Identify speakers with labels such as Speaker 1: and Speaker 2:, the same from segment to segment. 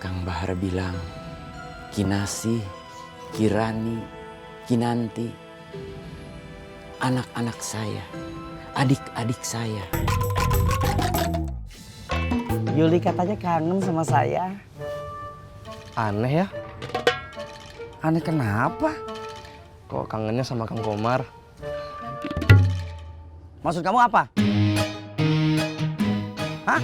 Speaker 1: Kang Bahar bilang, Kinasi, Kirani, Kinanti, anak-anak saya, adik-adik saya.
Speaker 2: Yuli katanya kangen sama saya.
Speaker 3: Aneh ya,
Speaker 2: Aneh kenapa?
Speaker 3: kok kangennya sama Kang Komar.
Speaker 2: Maksud kamu apa? Hah?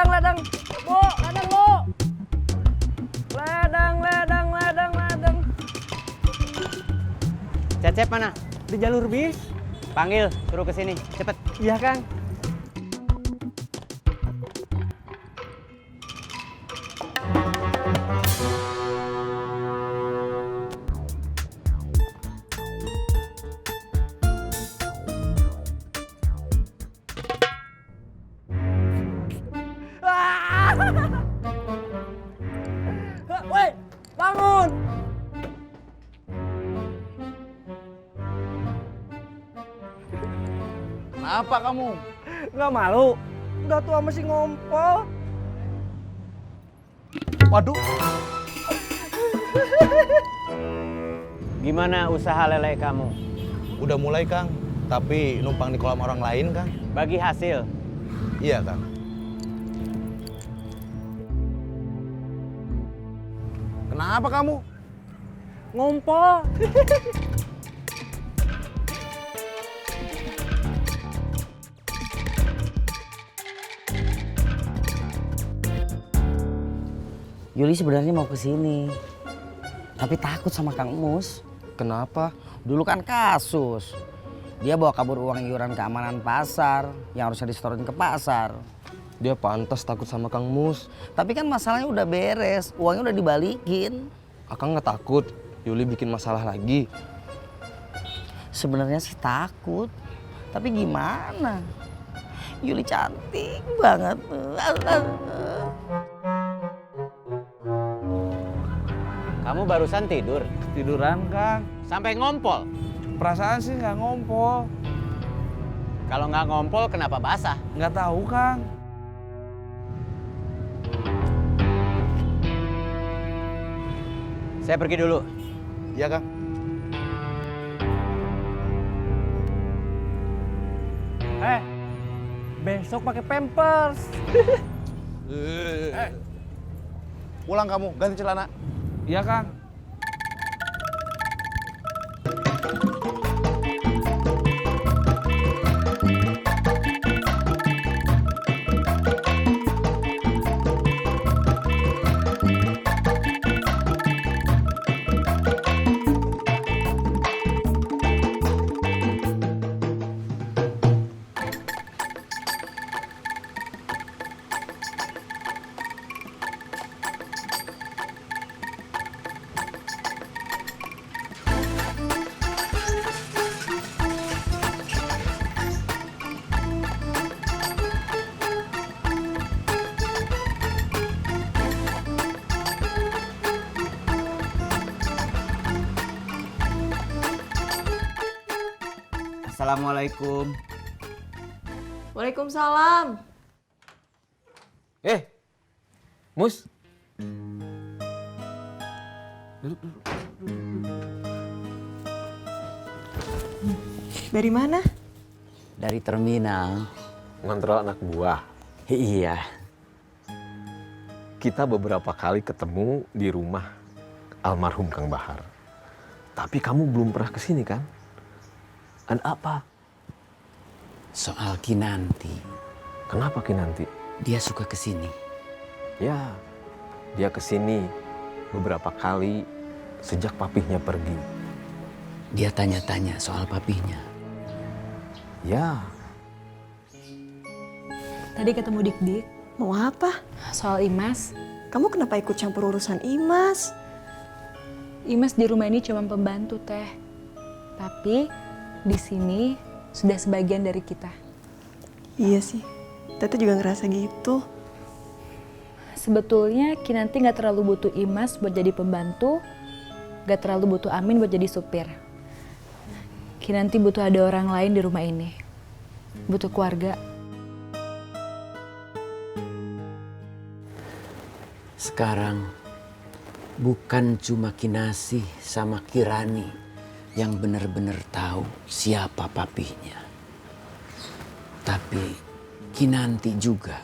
Speaker 4: Ledang. Bu, ledang, Bu. Ledang.
Speaker 5: Cecep mana?
Speaker 4: Di jalur bis.
Speaker 5: Panggil, suruh ke sini, cepet.
Speaker 4: Iya, Kang. Woi, bangun!
Speaker 6: Kenapa kamu?
Speaker 4: Nggak malu? Udah tua masih ngompol.
Speaker 6: Waduh,
Speaker 5: Gimana usaha lele kamu?
Speaker 6: udah mulai Kang. Tapi numpang di kolam orang lain Kang.
Speaker 5: Bagi hasil.
Speaker 6: Iya Kang. Kenapa kamu?
Speaker 4: Ngompol.
Speaker 2: Yuli sebenarnya mau ke sini. Tapi takut sama Kang Mus.
Speaker 3: Kenapa?
Speaker 2: Dulu kan kasus. Dia bawa kabur uang iuran keamanan pasar yang harusnya disetorin ke pasar.
Speaker 3: Dia pantas takut sama Kang Mus.
Speaker 2: Tapi kan masalahnya udah beres, uangnya udah dibalikin.
Speaker 3: Akang nggak takut Yuli bikin masalah lagi.
Speaker 2: Sebenarnya sih takut. Tapi gimana? Yuli cantik banget.
Speaker 5: Kamu barusan tidur,
Speaker 6: Tiduran Kang.
Speaker 5: sampai ngompol.
Speaker 6: Perasaan sih nggak ngompol.
Speaker 5: Kalau nggak ngompol, kenapa basah?
Speaker 6: Nggak tahu Kang.
Speaker 5: Saya pergi dulu.
Speaker 6: Iya Kang.
Speaker 4: Besok pakai pampers.
Speaker 6: Pulang kamu, ganti celana.
Speaker 4: Iya, Kang.
Speaker 2: Assalamualaikum.
Speaker 7: Waalaikumsalam.
Speaker 3: Mus,
Speaker 7: Dari mana?
Speaker 1: Dari terminal.
Speaker 8: Ngontrol anak buah.
Speaker 1: Iya,
Speaker 8: Kita beberapa kali ketemu di rumah. almarhum Kang Bahar. Tapi kamu belum pernah kesini kan? Ada apa?
Speaker 1: Soal Kinanti.
Speaker 8: Kenapa Kinanti?
Speaker 1: Dia suka kesini.
Speaker 8: Ya, dia kesini beberapa kali sejak papihnya pergi.
Speaker 1: Dia tanya-tanya soal papihnya.
Speaker 8: Ya,
Speaker 7: Tadi ketemu Dik-Dik. Mau apa?
Speaker 9: Soal Imas,
Speaker 7: Kamu kenapa ikut campur urusan Imas?
Speaker 9: Imas di rumah ini cuma pembantu teh. Tapi di sini sudah sebagian dari kita.
Speaker 7: Iya sih, Tete juga ngerasa gitu.
Speaker 9: Sebetulnya Kinanti nggak terlalu butuh Imas buat jadi pembantu, nggak terlalu butuh Amin buat jadi supir. Kinanti butuh ada orang lain di rumah ini, butuh keluarga.
Speaker 1: Sekarang bukan cuma Kinasih sama Kirani yang benar-benar tahu siapa papihnya. Tapi Kinanti juga.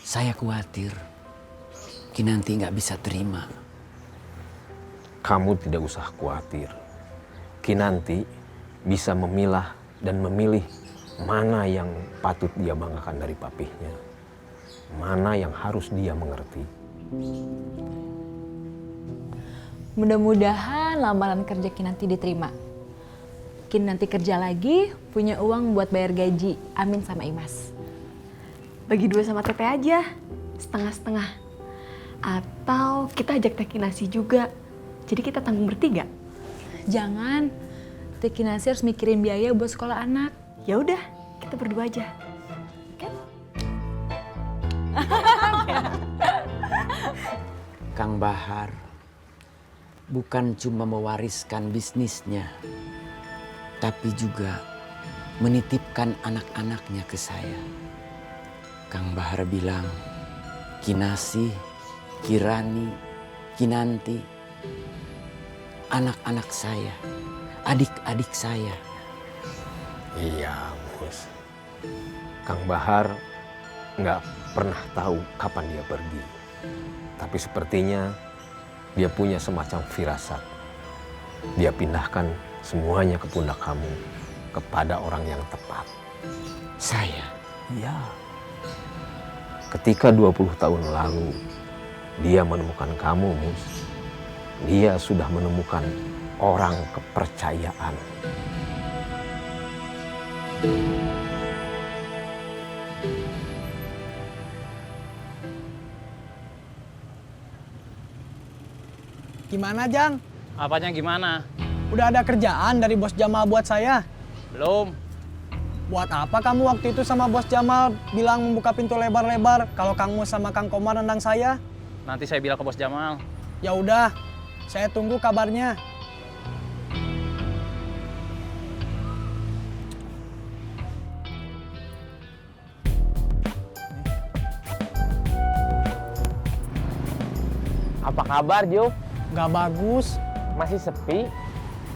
Speaker 1: Saya khawatir Kinanti nggak bisa terima.
Speaker 8: kamu tidak usah khawatir. Kinanti bisa memilah dan memilih mana yang patut dia banggakan dari papihnya. Mana yang harus dia mengerti.
Speaker 9: Mudah-mudahan lamaran kerja Kinanti diterima. Kinanti kerja lagi, punya uang buat bayar gaji Amin sama Imas.
Speaker 7: Bagi 2 sama Tete aja, setengah-setengah. Atau kita ajak Teh Kinasi juga, jadi kita tanggung bertiga.
Speaker 9: Jangan, Teh Kinasi harus mikirin biaya buat sekolah anak.
Speaker 7: Ya udah, kita berdua aja.
Speaker 1: Kang Bahar bukan cuma mewariskan bisnisnya, tapi juga menitipkan anak-anaknya ke saya. Kang Bahar bilang, Kinasih, Kirani, Kinanti, anak-anak saya, adik-adik saya.
Speaker 8: Iya, Mus. Kang Bahar nggak pernah tahu kapan dia pergi. Tapi sepertinya dia punya semacam firasat. Dia pindahkan semuanya ke pundak kamu, kepada orang yang tepat.
Speaker 1: Saya?
Speaker 8: Iya. Ketika 20 tahun lalu, dia menemukan kamu, Mus. Dia sudah menemukan orang kepercayaan.
Speaker 4: Gimana, Jang?
Speaker 5: Apanya gimana?
Speaker 4: Udah ada kerjaan dari Bos Jamal buat saya?
Speaker 5: Belum.
Speaker 4: Buat apa kamu waktu itu sama Bos Jamal bilang membuka pintu lebar-lebar kalau Kang Mus sama Kang Komar nendang saya?
Speaker 5: Nanti saya bilang ke Bos Jamal.
Speaker 4: Ya udah, saya tunggu kabarnya.
Speaker 3: Apa kabar, Jo?
Speaker 4: Gak bagus.
Speaker 3: Masih sepi?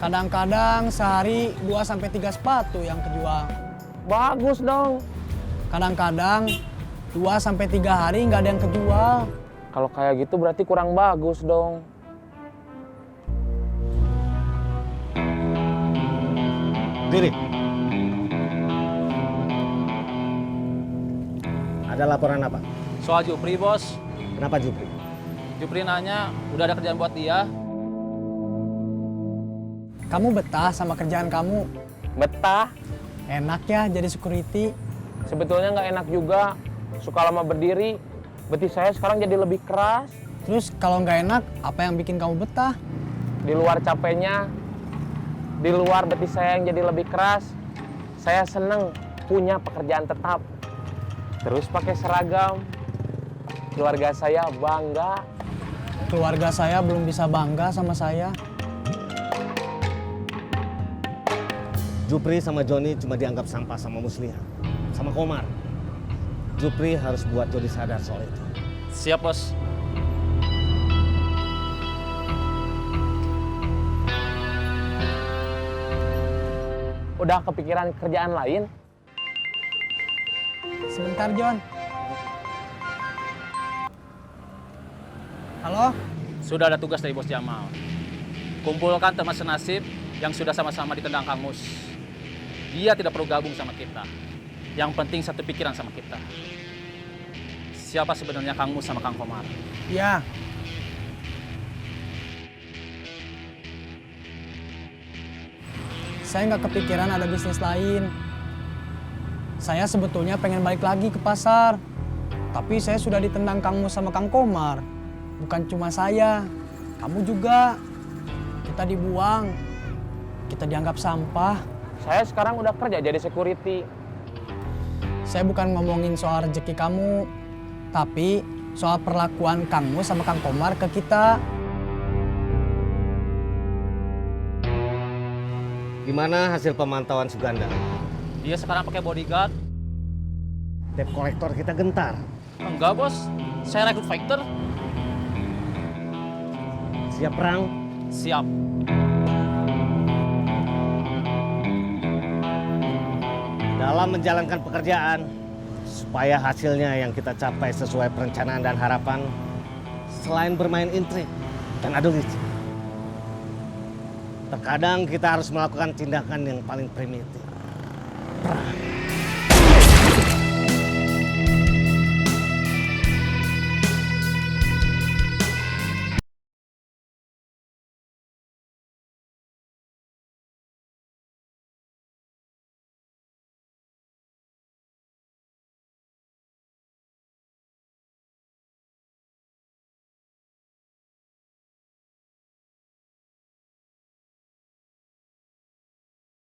Speaker 4: Kadang-kadang sehari 2-3 sepatu yang kejual.
Speaker 3: Bagus dong.
Speaker 4: Kadang-kadang 2-3 hari nggak ada yang kejual.
Speaker 3: Kalau kayak gitu berarti kurang bagus dong.
Speaker 6: Diri. Ada laporan apa?
Speaker 5: Soal Jupri, Bos.
Speaker 6: Kenapa Jupri?
Speaker 5: Jupri nanya, udah ada kerjaan buat dia.
Speaker 4: Kamu betah sama kerjaan kamu?
Speaker 3: Betah.
Speaker 4: Enak ya jadi security.
Speaker 3: Sebetulnya nggak enak juga. Suka lama berdiri. Betis saya sekarang jadi lebih keras.
Speaker 4: Terus kalau nggak enak, apa yang bikin kamu betah?
Speaker 3: Di luar capeknya, di luar betis saya yang jadi lebih keras. Saya seneng punya pekerjaan tetap. Terus pakai seragam. Keluarga saya bangga.
Speaker 4: Keluarga saya belum bisa bangga sama saya.
Speaker 6: Jupri sama Joni cuma dianggap sampah sama Muslihat, sama Komar. Jupri harus buat Joni sadar soal itu.
Speaker 5: Siap, Bos.
Speaker 3: Udah kepikiran kerjaan lain?
Speaker 4: Sebentar, John. Halo?
Speaker 5: Sudah ada tugas dari Bos Jamal. Kumpulkan teman senasib yang sudah sama-sama ditendang Kang Mus. Dia tidak perlu gabung sama kita. Yang penting satu pikiran sama kita. Siapa sebenarnya Kang Mus sama Kang Komar?
Speaker 4: Ya, saya nggak kepikiran ada bisnis lain. Saya sebetulnya pengen balik lagi ke pasar. Tapi saya sudah ditendang Kang Mus sama Kang Komar. Bukan cuma saya, kamu juga. Kita dibuang, kita dianggap sampah.
Speaker 3: Saya sekarang udah kerja jadi security.
Speaker 4: Saya bukan ngomongin soal rezeki kamu, tapi soal perlakuan Kang Mus sama Kang Komar ke kita.
Speaker 6: Gimana hasil pemantauan Suganda?
Speaker 5: Dia sekarang pakai bodyguard.
Speaker 6: Debt kolektor kita gentar.
Speaker 5: Enggak, Bos. Saya rekrut fighter.
Speaker 6: Siap perang?
Speaker 5: Siap.
Speaker 6: Dalam menjalankan pekerjaan, supaya hasilnya yang kita capai sesuai perencanaan dan harapan, selain bermain intrik dan adu licik, terkadang kita harus melakukan tindakan yang paling primitif.